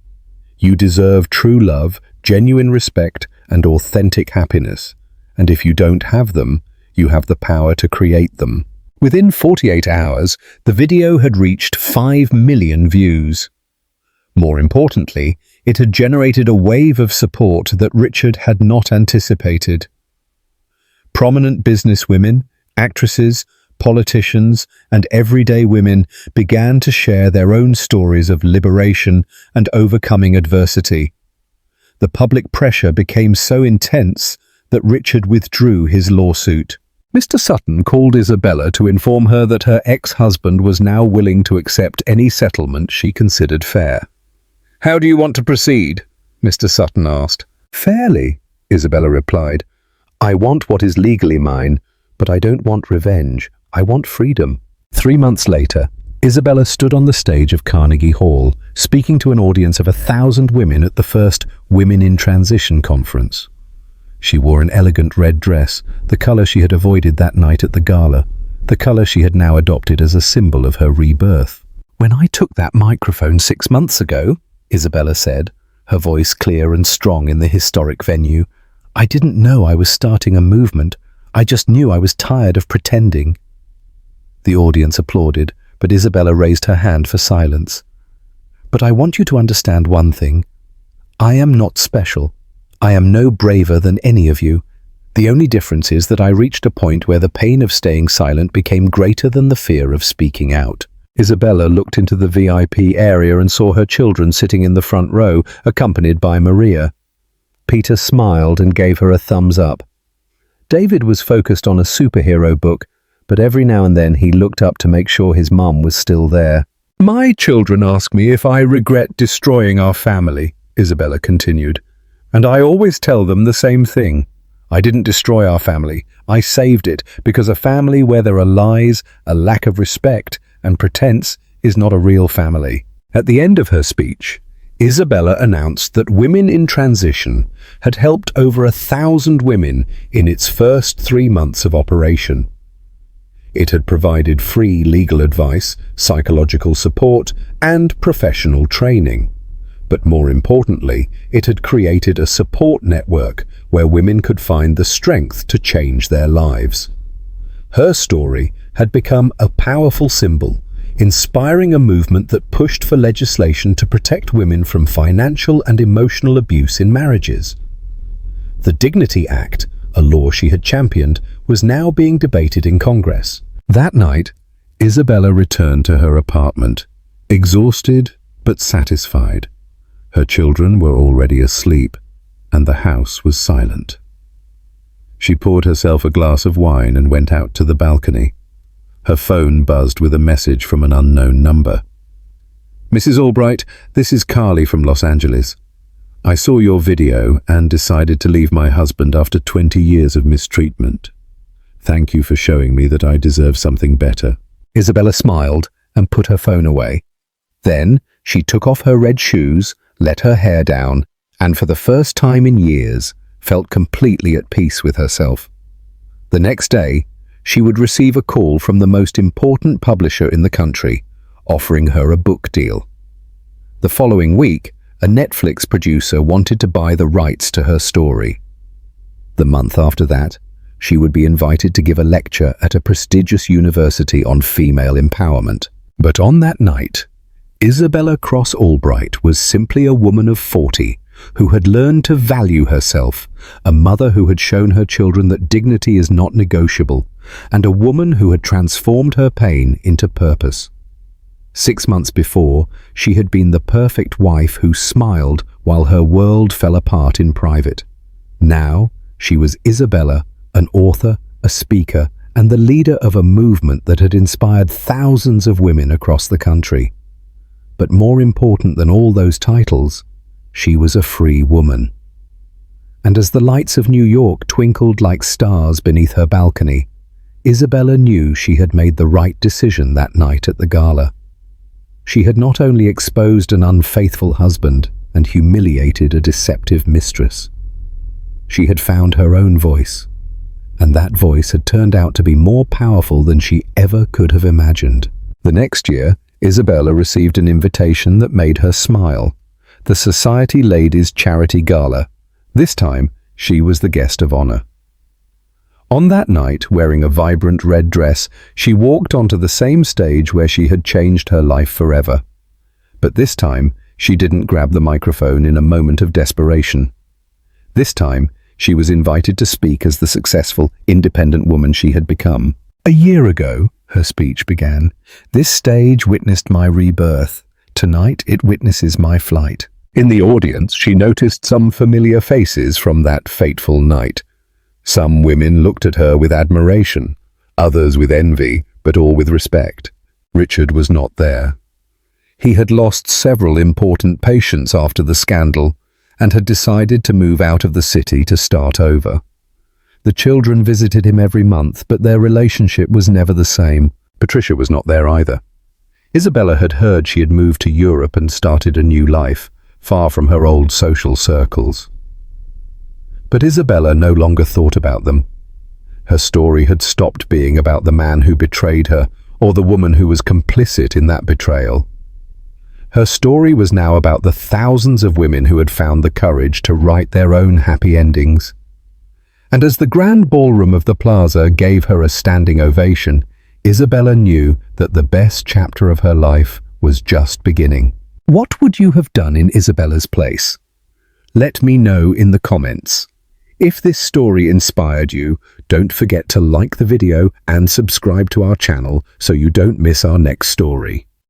You deserve true love, genuine respect, and authentic happiness. And if you don't have them, you have the power to create them. Within 48 hours, the video had reached 5 million views. More importantly, it had generated a wave of support that Richard had not anticipated. Prominent businesswomen, actresses, politicians, and everyday women began to share their own stories of liberation and overcoming adversity. The public pressure became so intense that Richard withdrew his lawsuit. Mr. Sutton called Isabella to inform her that her ex-husband was now willing to accept any settlement she considered fair. "How do you want to proceed?" Mr. Sutton asked. "Fairly," Isabella replied. "I want what is legally mine, but I don't want revenge. I want freedom." 3 months later, Isabella stood on the stage of Carnegie Hall, speaking to an audience of 1,000 women at the first Women in Transition conference. She wore an elegant red dress, the color she had avoided that night at the gala, the color she had now adopted as a symbol of her rebirth. "When I took that microphone 6 months ago," Isabella said, her voice clear and strong in the historic venue, "I didn't know I was starting a movement. I just knew I was tired of pretending." The audience applauded, but Isabella raised her hand for silence. "But I want you to understand one thing. I am not special. I am no braver than any of you. The only difference is that I reached a point where the pain of staying silent became greater than the fear of speaking out." Isabella looked into the VIP area and saw her children sitting in the front row, accompanied by Maria. Peter smiled and gave her a thumbs up. David was focused on a superhero book, but every now and then he looked up to make sure his mum was still there. "My children ask me if I regret destroying our family," Isabella continued. "And I always tell them the same thing. I didn't destroy our family. I saved it, because a family where there are lies, a lack of respect, and pretense is not a real family." At the end of her speech, Isabella announced that Women in Transition had helped over 1,000 women in its first 3 months of operation. It had provided free legal advice, psychological support, and professional training. But more importantly, it had created a support network where women could find the strength to change their lives. Her story had become a powerful symbol, inspiring a movement that pushed for legislation to protect women from financial and emotional abuse in marriages. The Dignity Act, a law she had championed, was now being debated in Congress. That night, Isabella returned to her apartment, exhausted but satisfied. Her children were already asleep, and the house was silent. She poured herself a glass of wine and went out to the balcony. Her phone buzzed with a message from an unknown number. "Mrs. Albright, this is Carly from Los Angeles. I saw your video and decided to leave my husband after 20 years of mistreatment. Thank you for showing me that I deserve something better." Isabella smiled and put her phone away. Then she took off her red shoes, let her hair down, and for the first time in years, felt completely at peace with herself. The next day, she would receive a call from the most important publisher in the country, offering her a book deal. The following week, a Netflix producer wanted to buy the rights to her story. The month after that, she would be invited to give a lecture at a prestigious university on female empowerment. But on that night, Isabella Cross Albright was simply a woman of 40 who had learned to value herself, a mother who had shown her children that dignity is not negotiable, and a woman who had transformed her pain into purpose. 6 months before, she had been the perfect wife who smiled while her world fell apart in private. Now, she was Isabella, an author, a speaker, and the leader of a movement that had inspired thousands of women across the country. But more important than all those titles, she was a free woman. And as the lights of New York twinkled like stars beneath her balcony, Isabella knew she had made the right decision that night at the gala. She had not only exposed an unfaithful husband and humiliated a deceptive mistress. She had found her own voice, and that voice had turned out to be more powerful than she ever could have imagined. The next year, Isabella received an invitation that made her smile: the Society Ladies' Charity Gala. This time, she was the guest of honor. On that night, wearing a vibrant red dress, she walked onto the same stage where she had changed her life forever. But this time, she didn't grab the microphone in a moment of desperation. This time, she was invited to speak as the successful, independent woman she had become. "A year ago," her speech began, "this stage witnessed my rebirth. Tonight, it witnesses my flight." In the audience, she noticed some familiar faces from that fateful night. Some women looked at her with admiration, others with envy, but all with respect. Richard was not there. He had lost several important patients after the scandal and had decided to move out of the city to start over. The children visited him every month, but their relationship was never the same. Patricia was not there either. Isabella had heard she had moved to Europe and started a new life, far from her old social circles. But Isabella no longer thought about them. Her story had stopped being about the man who betrayed her or the woman who was complicit in that betrayal. Her story was now about the thousands of women who had found the courage to write their own happy endings. And as the grand ballroom of the plaza gave her a standing ovation, Isabella knew that the best chapter of her life was just beginning. What would you have done in Isabella's place? Let me know in the comments. If this story inspired you, don't forget to like the video and subscribe to our channel so you don't miss our next story.